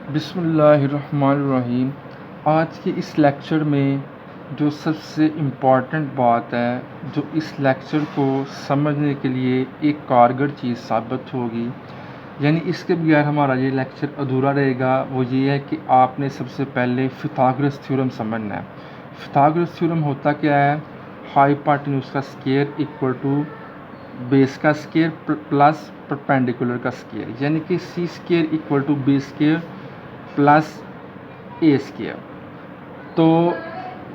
बिस्मिल्लाहिर्रहमानिर्रहीम। आज के इस लेक्चर में जो सबसे इम्पॉर्टेंट बात है, जो इस लेक्चर को समझने के लिए एक कारगर चीज़ साबित होगी, यानी इसके बगैर हमारा ये लेक्चर अधूरा रहेगा, वो ये है कि आपने सबसे पहले पिथागोरस थ्योरम समझना है। पिथागोरस थ्योरम होता क्या है? हाइपोटेन्यूज का स्क्वायर इक्वल टू बेस का स्क्वायर प्लस परपेंडिकुलर का स्क्वायर, यानी कि C square equal to B square plus A square. तो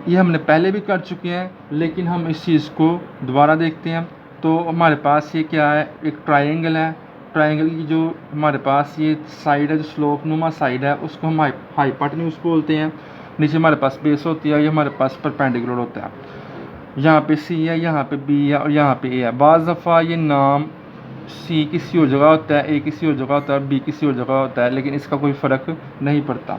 ये हमने पहले भी कर चुके हैं, लेकिन हम इस चीज़ को दोबारा देखते हैं। तो हमारे पास ये क्या है? एक ट्रायंगल है। ट्रायंगल की जो हमारे पास ये साइड है, जो स्लोप नुमा साइड है, उसको हम हाइपोटेन्यूज बोलते हैं। नीचे हमारे पास बेस होती है, ये हमारे पास परपेंडिकुलर होता है। यहाँ पे सी है, यहाँ पे बी है और यहाँ पे ए है। बाज़ दफ़ा ये नाम सी किसी और जगह होता है, ए किसी और जगह होता है, बी किसी और जगह होता है, लेकिन इसका कोई फ़र्क नहीं पड़ता।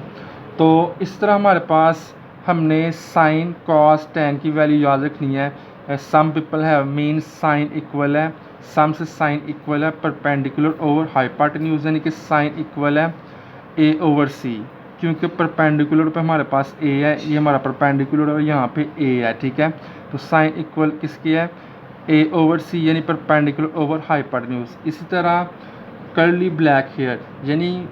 तो इस तरह हमारे पास हमने साइन कॉस टैन की वैल्यू याद रखनी है। Some people have mean sine equal है, सम से साइन इक्वल है परपेंडिकुलर ओवर हाइपोटेन्यूज, यानी कि साइन इक्वल है ए ओवर सी, क्योंकि परपेंडिकुलर पे हमारे पास ए है, ये हमारा परपेंडिकुलर और यहाँ पे ए है, ठीक है। तो साइन इक्वल किसकी है? ए ओवर सी, यानी परपेंडिकुलर ओवर हाइपोटेन्यूज। इसी तरह कर्ली ब्लैक हेयर, यानी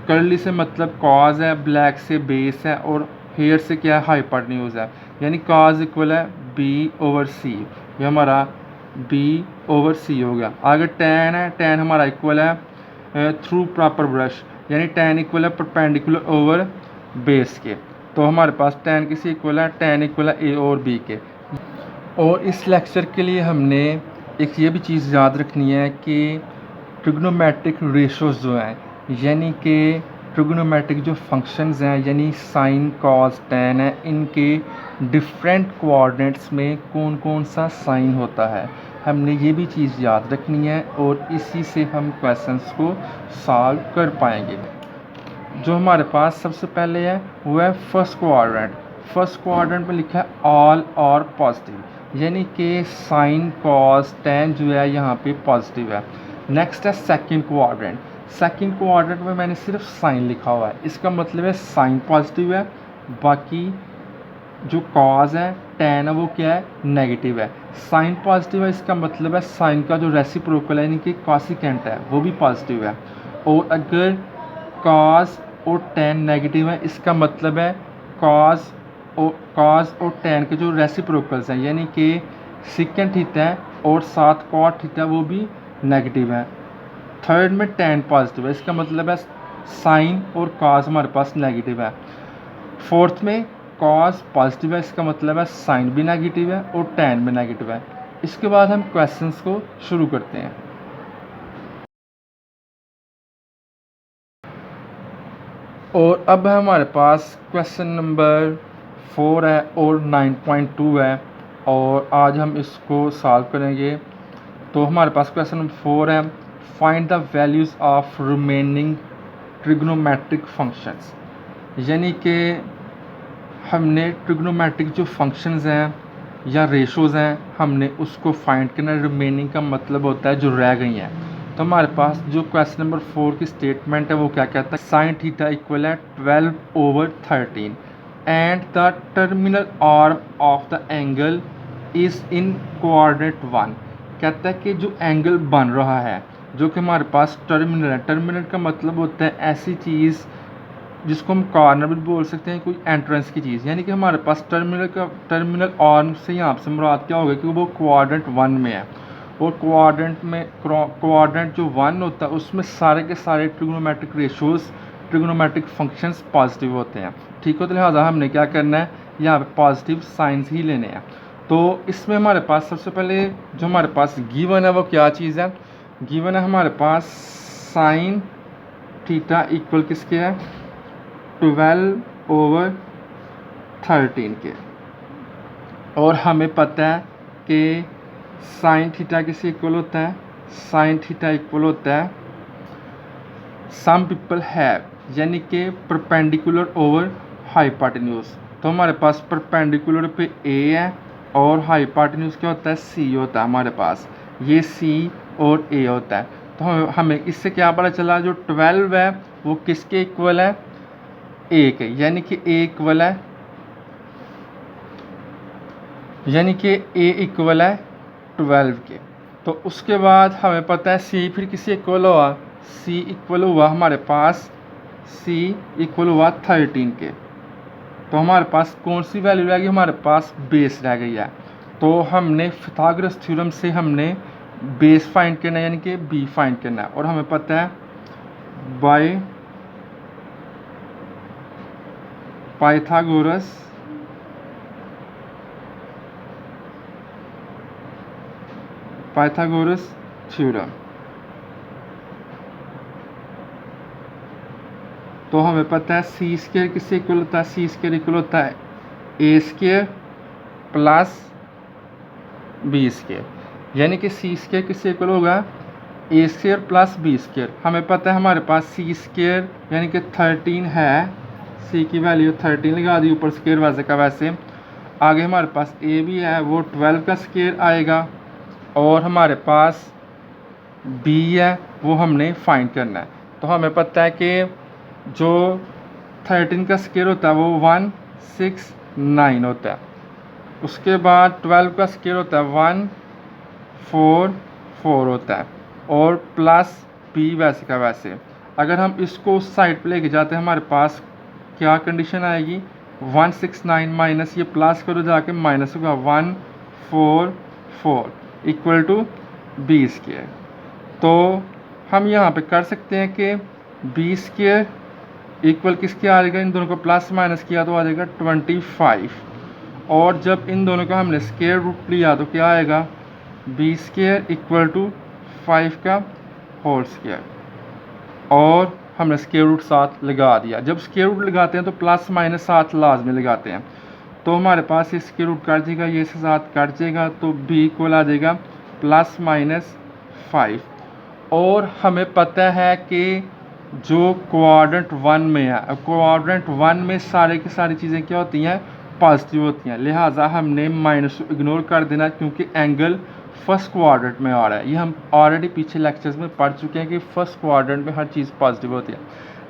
कर्ली से मतलब कॉज है, ब्लैक से बेस है और हेयर से क्या है? हाइपोटेन्यूज है, यानी कॉज इक्वल है बी ओवर सी, ये हमारा बी ओवर सी हो गया। आगे टैन है, टैन हमारा इक्वल है थ्रू प्रॉपर ब्रश, यानी टैन इक्वल है परपेंडिकुलर ओवर बेस के। तो हमारे पास टैन किसी इक्वल है? टैन इक्वल है ए और बी के। और इस लेक्चर के लिए हमने एक ये भी चीज़ याद रखनी है कि ट्रिग्नोमेट्रिक रेशोज़ जो हैं, यानी कि ट्रिग्नोमेट्रिक जो फंक्शंस हैं, यानी साइन कॉस टैन है, इनके डिफरेंट कोऑर्डिनेट्स में कौन कौन सा साइन होता है, हमने ये भी चीज़ याद रखनी है और इसी से हम क्वेश्चंस को सॉल्व कर पाएंगे। जो हमारे पास सबसे पहले है वो है फर्स्ट क्वाड्रेंट। फर्स्ट क्वाड्रेंट में लिखा है ऑल और पॉजिटिव, यानी कि साइन कॉस टैन जो है यहाँ पे पॉजिटिव है। नेक्स्ट है सेकंड क्वाड्रेंट। सेकंड क्वाड्रेंट में मैंने सिर्फ साइन लिखा हुआ है, इसका मतलब है साइन पॉजिटिव है, बाकी जो कॉज है टैन है वो क्या है? नेगेटिव है। साइन पॉजिटिव है, इसका मतलब है साइन का जो रेसिप्रोकल है, यानी कि कॉसिकेंट है, वो भी पॉजिटिव है। और अगर कॉस और टैन नेगेटिव है, इसका मतलब है कॉस और टैन के जो रेसिप्रोकल्स हैं, यानी कि सिकेंट थीटा है और साथ कॉट थीटा, वो भी नेगेटिव है। थर्ड में टैन पॉजिटिव है, इसका मतलब है साइन और कॉस हमारे पास नेगेटिव है। फोर्थ में कॉस पॉजिटिव है, इसका मतलब है साइन भी नेगेटिव है और टैन भी नेगेटिव है। इसके बाद हम क्वेश्चंस को शुरू करते हैं। और अब हमारे पास क्वेश्चन नंबर 4 है और 9.2 है, और आज हम इसको सॉल्व करेंगे। तो हमारे पास क्वेश्चन नंबर 4 है, find the values of remaining trigonometric functions, यानी कि हमने ट्रिग्नोमेट्रिक जो फंक्शंस हैं या रेशोज़ हैं, हमने उसको फाइंड करना। रिमेनिंग का मतलब होता है जो रह गई हैं। तो हमारे पास जो क्वेश्चन नंबर 4 की स्टेटमेंट है वो क्या कहता है? साइन थीटा इक्वल है 12/13 and the terminal arm of the angle is in coordinate 1। कहता है कि जो एंगल बन रहा है, जो कि हमारे पास टर्मिनल है, टर्मिनल का मतलब होता है ऐसी चीज़ जिसको हम कॉर्नर भी बोल सकते हैं, कोई एंट्रेंस की चीज़, यानी कि हमारे पास टर्मिनल आर्म से यहाँ से मुराद क्या होगा कि वो कोऑर्डिनेट 1 में है। और कोऑर्डिनेट जो 1 होता है उसमें सारे के सारे trigonometric ratios, trigonometric functions positive होते हैं, ठीक हो। तो लिहाजा हमने क्या करना है? यहाँ पे पॉजिटिव साइंस ही लेने हैं। तो इसमें हमारे पास सबसे पहले जो हमारे पास गिवन है वो क्या चीज़ है? गिवन है हमारे पास साइन थीटा इक्वल किसके है? 12/13 के। और हमें पता है कि साइन थीटा किससे इक्वल होता है? साइन थीटा इक्वल होता है सम पीपल हैव, यानी कि परपेंडिकुलर ओवर हाइपोटेन्यूज। तो हमारे पास परपेंडिकुलर पे ए है और हाइपोटेन्यूज क्या होता है? सी होता है हमारे पास, ये सी और ए होता है। तो हमें इससे क्या पता चला? जो 12 है वो किसके इक्वल है? ए के, यानी कि ए इक्वल है, यानी कि ए इक्वल है 12 के। तो उसके बाद हमें पता है सी फिर किसी इक्वल हुआ, सी इक्वल हुआ हमारे पास, सी इक्वल हुआ 13 के। तो हमारे पास कौन सी वैल्यू रह गई, हमारे पास बेस रह गई है। तो हमने पिथागोरस थ्योरम से हमने बेस फाइंड करना है, यानी कि बी फाइंड करना है। और हमें पता है बाय पाइथागोरस थ्योरम, तो हमें पता है सी स्क्वायर किससे इक्वल होता है, सी स्क्वायर इक्वल होता है ए स्क्वायर प्लस बी स्क्वायर, यानी कि सी स्क्वायर किससे इक्वल होगा, ए स्क्वायर प्लस बी स्क्वायर। हमें पता है हमारे पास सी स्क्वायर यानी कि 13 है, सी की वैल्यू 13 लगा दी, ऊपर स्क्वायर वैसे का वैसे। आगे हमारे पास ए भी है, वो 12 का स्क्वायर आएगा। और हमारे पास बी है, वो हमने फाइंड करना है। तो हमें पता है कि जो 13 का स्क्वायर होता है वो 169 होता है। उसके बाद 12 का स्क्वायर होता है 144 होता है, और प्लस बी वैसे का वैसे। अगर हम इसको उस साइड पे लेके जाते हैं हमारे पास क्या कंडीशन आएगी, 169 माइनस ये प्लस करो जाके माइनस होगा 144 इक्वल टू बी स्क्वायर। तो हम यहाँ पे कर सकते हैं कि बी स्क्वायर इक्वल किसके आ जाएगा, इन दोनों को प्लस माइनस किया तो आ जाएगा 25। और जब इन दोनों का हमने स्क्वायर रूट लिया तो क्या आएगा, बी स्क्वायर इक्वल टू 5 का होल स्क्वायर। और हमने स्क्वायर रूट 7 लगा दिया। जब स्क्वायर रूट लगाते हैं तो प्लस माइनस 7 लाजमी लगाते हैं। तो हमारे पास ये स्क्वायर रूट कट जाएगा, ये से 7 कट जाएगा, तो बी इक्वल आ जाएगा प्लस माइनस 5। और हमें पता है कि जो क्वाड्रेंट 1 में है, क्वाड्रेंट 1 में सारे की सारी चीज़ें क्या होती हैं, पॉजिटिव होती हैं। लिहाजा हमने माइनस को इग्नोर कर देना, क्योंकि एंगल फर्स्ट क्वाड्रेंट में आ रहा है। ये हम ऑलरेडी पीछे लेक्चर्स में पढ़ चुके हैं कि फर्स्ट क्वाड्रेंट में हर चीज़ पॉजिटिव होती है।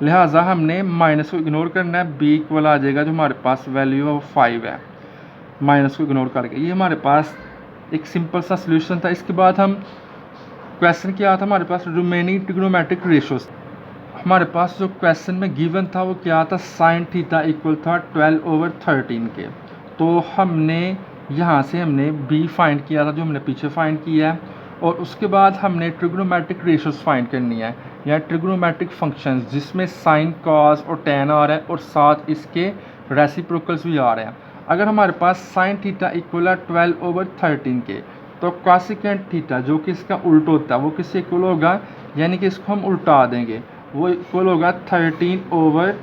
लिहाजा हमने माइनस को इग्नोर करना है, बी इक्वल आ जाएगा जो हमारे पास वैल्यू है वो 5 है, माइनस को इग्नोर करके। ये हमारे पास एक सिंपल सा सोल्यूशन था। इसके बाद हम क्वेश्चन क्या था हमारे पास, रिमेनिंग ट्रिग्नोमेट्रिक रेशियोज। हमारे पास जो क्वेश्चन में गिवन था वो क्या था, साइन थीटा इक्वल था 12/13 के। तो हमने यहाँ से हमने बी फाइंड किया था जो हमने पीछे फाइंड किया है। और उसके बाद हमने ट्रिग्नोमेट्रिक रेशियोज फाइंड करनी है, या ट्रिग्नोमेट्रिक फंक्शंस जिसमें साइन कॉस और टेन आ रहा है, और साथ इसके रेसिप्रोकल्स भी आ रहे हैं। अगर हमारे पास साइन थीटा इक्वल है 12/13 के, तो कॉसिकेंट थीटा जो कि इसका उल्ट होता है वो किससे इक्वल होगा, यानी कि इसको हम उल्टा देंगे, वो इक्वल होगा 13/12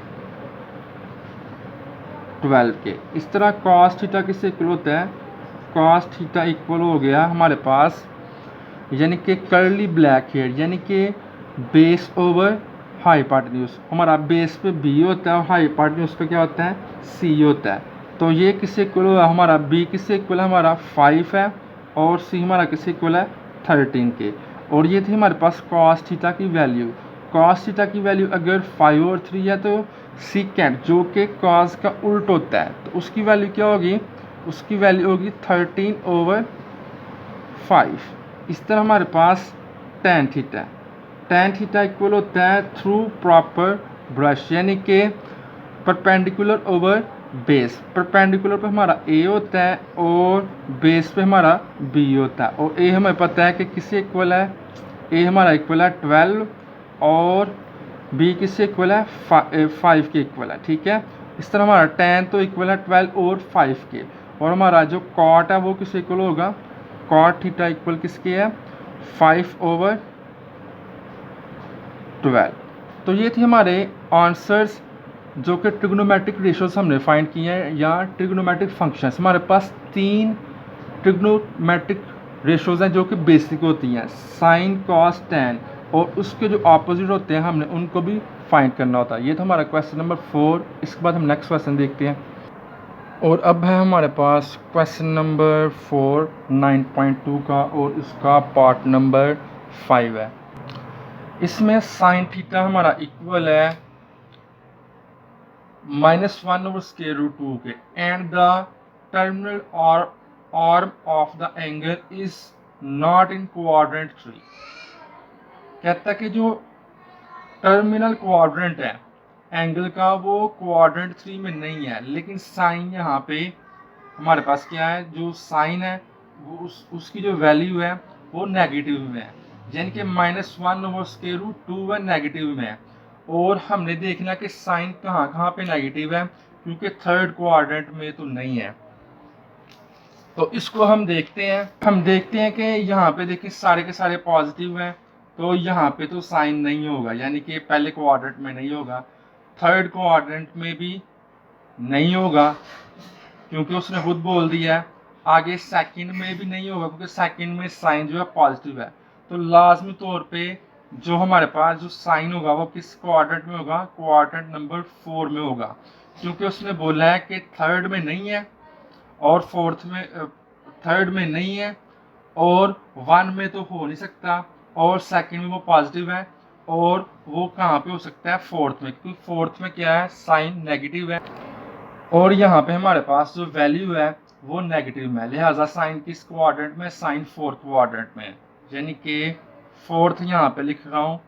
के। इस तरह कॉस थीटा किससे इक्वल होता है, कॉस थीटा इक्वल हो गया हमारे पास, यानी कि कर्ली ब्लैक हेयर, यानी कि बेस ओवर हाइपोटेन्यूज। हमारा बेस पे बी होता है और हाइपोटेन्यूज पे क्या होता है, सी होता है। तो ये किससे इक्वल होगा, हमारा बी किससे इक्वल है, हमारा 5 है, और सी हमारा किससे इक्वल है 13 के। और ये थी हमारे पास कॉस थीटा की वैल्यू। कॉस थीटा की वैल्यू अगर 5 और 3 है तो सीकेंट जो कि कॉस का उल्ट होता है, तो उसकी वैल्यू क्या होगी, उसकी वैल्यू होगी 13/5। इस तरह हमारे पास tan theta, tan theta equal होता है थ्रू प्रॉपर ब्रश, यानी कि परपेंडिकुलर ओवर बेस। परपेंडिकुलर पे हमारा ए होता है और बेस पे हमारा बी होता है। और ए हमें पता है कि किससे इक्वल है, ए हमारा इक्वल है 12 और बी किससे इक्वल है 5 के इक्वल है, ठीक है। इस तरह हमारा टेन तो इक्वल है 12 और 5 के। और हमारा जो कॉट है वो किससे इक्वल होगा, कॉट थीटा इक्वल किसके है 5/12। तो ये थी हमारे आंसर्स जो कि ट्रिग्नोमेट्रिक रेशियोज हमने फाइंड किए हैं, या ट्रिग्नोमेट्रिक फंक्शंस। हमारे पास 3 ट्रिग्नोमेट्रिक रेशियोज हैं जो कि बेसिक होती हैं, साइन कॉस टेन, और उसके जो ऑपोजिट होते हैं हमने उनको भी फाइंड करना होता है। ये था हमारा क्वेश्चन नंबर 4। इसके बाद हम नेक्स्ट क्वेश्चन देखते हैं। और अब है हमारे पास क्वेश्चन नंबर 4 9.2 का, और इसका पार्ट नंबर 5 है। इसमें साइन थीटा हमारा इक्वल है -1 ओवर स्क्वायर रूट 2 के एंड द टर्मिनल और arm of the angle is not in quadrant 3। कहता है कि जो टर्मिनल क्वाड्रेंट है एंगल का वो क्वाड्रेंट 3 में नहीं है, लेकिन साइन यहाँ पे हमारे पास क्या है, जो साइन है वो उसकी जो वैल्यू है वो नेगेटिव में है, यानी कि -1 ओवर स्क्वायर रूट 2 है, नेगेटिव में है। और हमने देखना कि साइन कहाँ कहाँ पे नेगेटिव है, क्योंकि थर्ड क्वाड्रेंट में तो नहीं है। तो इसको हम देखते हैं कि यहाँ पे देखिए सारे के सारे पॉजिटिव हैं, तो यहाँ पे तो साइन नहीं होगा, यानी कि पहले क्वाड्रेंट में नहीं होगा, थर्ड क्वाड्रेंट में भी नहीं होगा क्योंकि उसने खुद बोल दिया है। आगे सेकंड में भी नहीं होगा क्योंकि सेकंड में साइन जो है पॉजिटिव है। तो लाजमी तौर पे जो हमारे पास जो साइन होगा वो किस क्वाड्रेंट में होगा, क्वाड्रेंट नंबर 4 में होगा, क्योंकि उसने बोला है कि थर्ड में नहीं है और फोर्थ में, थर्ड में नहीं है और 1 में तो हो नहीं सकता, और सेकंड में वो पॉजिटिव है, और वो कहाँ पे हो सकता है, फोर्थ में, क्योंकि फोर्थ में क्या है, साइन नेगेटिव है और यहाँ पे हमारे पास जो वैल्यू है वो नेगेटिव में है, लिहाजा साइन किस क्वाड्रेंट में, साइन फोर्थ क्वाड्रेंट में, यानी कि फोर्थ यहाँ पे लिख रहा हूँ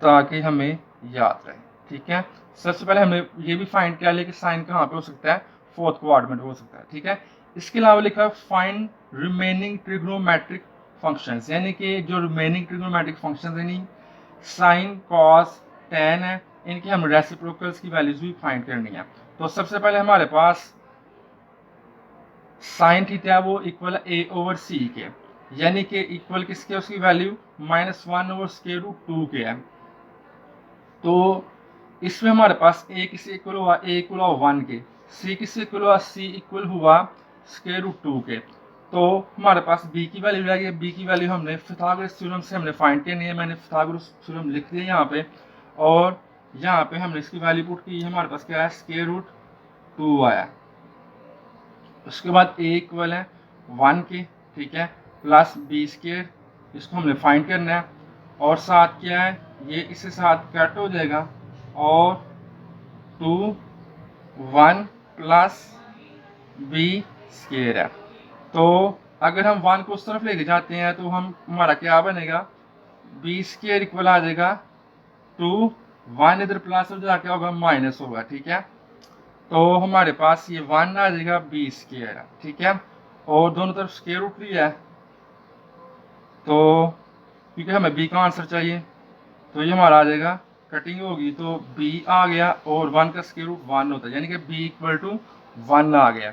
ताकि हमें याद रहे। ठीक है, सबसे पहले हमने ये भी फाइंड किया लिया कि साइन कहाँ पे हो सकता है, फोर्थ क्वाड्रेंट हो सकता है। ठीक है, इसके अलावा लिखा फाइंड रिमेनिंग ट्रिग्नोमेट्रिक फंक्शंस, यानी कि जो रिमेनिंग ट्रिग्नोमेट्रिक फंक्शंस यानी साइन कॉस टेन है, इनकी हम रेसिप्रोकल्स की वैल्यूज भी फाइंड करनी है। तो सबसे पहले हमारे पास साइन थीटा वो इक्वल ए ओवर सी के, यानी कि इक्वल किसके, उसकी वैल्यू -1 ओवर स्क्वायर रूट 2 के है। तो इसमें हमारे पास ए किससे इक्वल हुआ, ए इक्वल हुआ 1 के, सी किससे इक्वल हुआ, सी इक्वल हुआ स्क्वायर रूट 2 के। तो हमारे पास बी की वैल्यू रहेगी, बी की वैल्यू हमने पिथागोरस थ्योरम से हमने फाइंड करनी है, मैंने पिथागोरस थ्योरम लिख दिया यहाँ पे, और यहाँ पे हमने इसकी वैल्यू पुट की, हमारे पास क्या है, स्क्वायर रूट 2 आया। उसके बाद ए इक्वल है 1 के, ठीक है, प्लस बी स्क्वायर, इसको हमने फाइंड करना है, और साथ क्या है, ये इसके साथ कट हो जाएगा, और 2 1 प्लस बी स्क्वायर है। तो अगर हम 1 को उस तरफ लेके जाते हैं तो हमारा क्या बनेगा, बी स्क्वायर इक्वल आ जाएगा 2, 1 इधर प्लस हो जाएगा, क्या होगा, माइनस होगा। ठीक है, तो हमारे पास ये 1 आ जाएगा, बी स्क्वायर, ठीक है, और दोनों तरफ स्क्वायर रूट लिया है, तो क्योंकि हमें बी का आंसर चाहिए, तो ये हमारा आ जाएगा, कटिंग होगी तो b आ गया, और 1 का स्क्वायर रूट 1 होता है, यानी कि b इक्वल टू 1 आ गया।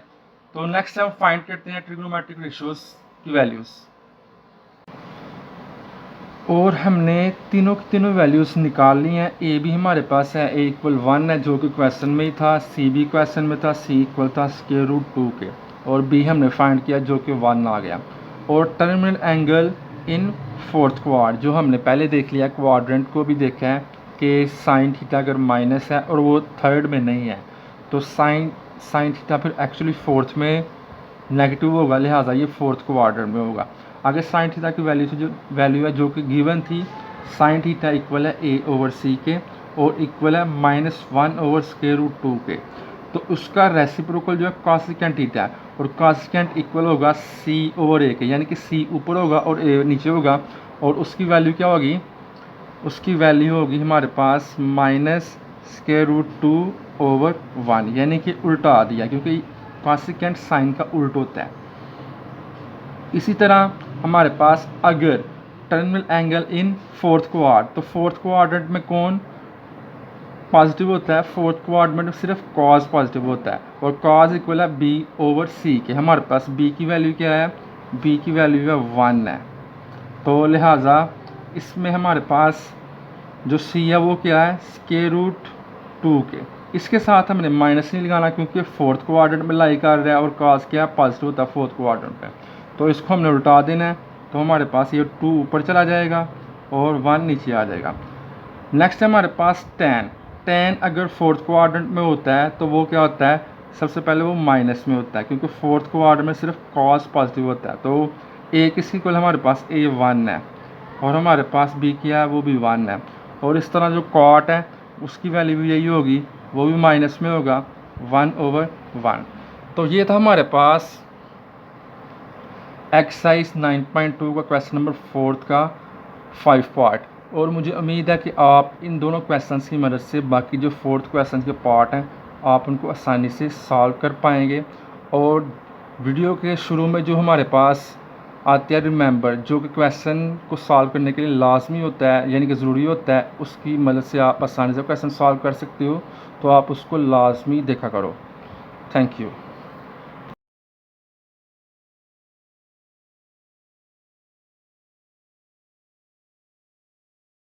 तो नेक्स्ट हम फाइंड करते हैं ट्रिग्नोमेट्रिक रेशियोज की वैल्यूज, और हमने तीनों की तीनों वैल्यूज निकाल ली हैं। ए भी हमारे पास है, ए इक्वल 1 है जो कि क्वेश्चन में ही था, सी भी क्वेश्चन में था, सी इक्वल था स्क्वायर रूट 2 के, और बी हमने फाइंड किया जो कि 1 आ गया। और terminal angle in fourth quad जो हमने पहले देख लिया, क्वाड्रेंट को भी देखा है कि साइन थीटा अगर माइनस है और वो थर्ड में नहीं है, तो साइन थीटा फिर एक्चुअली फोर्थ में नेगेटिव होगा, लिहाजा ये फोर्थ क्वाड्रेंट में होगा। आगे साइन थीटा की वैल्यू है जो कि गिवन थी, साइन थीटा इक्वल है ए ओवर सी के, और इक्वल है -1 ओवर स्क्वायर रूट 2 के। तो उसका रेसिप्रोकल जो है कॉसेकेंट थीटा है, और कॉसेकेंट इक्वल होगा सी ओवर ए के, यानी कि सी ऊपर होगा और ए नीचे होगा, और उसकी वैल्यू क्या होगी, उसकी वैल्यू होगी हमारे पास -√2/1, यानी कि उल्टा आ दिया क्योंकि कॉसेकेंट साइन का उल्ट होता है। इसी तरह हमारे पास अगर terminal angle in fourth quad, तो फोर्थ क्वाड्रेंट में कौन पॉजिटिव होता है, फोर्थ क्वाड्रेंट में सिर्फ कॉस पॉजिटिव होता है, और कॉस इक्वल है बी ओवर सी के। हमारे पास बी की वैल्यू क्या है, बी की वैल्यू है 1 है, तो लिहाजा इसमें हमारे पास जो सी है वो क्या है, स्क्वायर रूट 2 के। इसके साथ हमने माइनस नहीं लगाना क्योंकि फोर्थ क्वाड्रेंट में लाई कर रहा है, और कॉस क्या है, पॉजिटिव होता है फोर्थ क्वाड्रेंट पे, तो इसको हमने उल्टा देना है, तो हमारे पास ये 2 ऊपर चला जाएगा और 1 नीचे आ जाएगा। नेक्स्ट है हमारे पास टेन अगर फोर्थ क्वाड्रेंट में होता है तो वो क्या होता है, सबसे पहले वो माइनस में होता है क्योंकि फोर्थ क्वाड्रेंट में सिर्फ कॉस पॉजिटिव होता है। तो ए किसकी इक्वल हमारे पास A1 है, और हमारे पास बी क्या है, वो भी 1 है। और इस तरह जो कॉट है उसकी वैल्यू भी यही होगी, वो भी माइनस में होगा 1/1। तो ये था हमारे पास एक्सरसाइज 9.2 का क्वेश्चन नंबर 4 का 5 पार्ट। और मुझे उम्मीद है कि आप इन दोनों क्वेश्चंस की मदद से बाकी जो 4th क्वेश्चन के पार्ट हैं आप उनको आसानी से सॉल्व कर पाएंगे। और वीडियो के शुरू में जो हमारे पास आते हैं रिमेंबर, जो कि क्वेश्चन को सॉल्व करने के लिए लाजमी होता है यानी कि ज़रूरी होता है, उसकी मदद से आप आसानी से क्वेश्चन सॉल्व कर सकते हो, तो आप उसको लाजमी देखा करो। Thank you.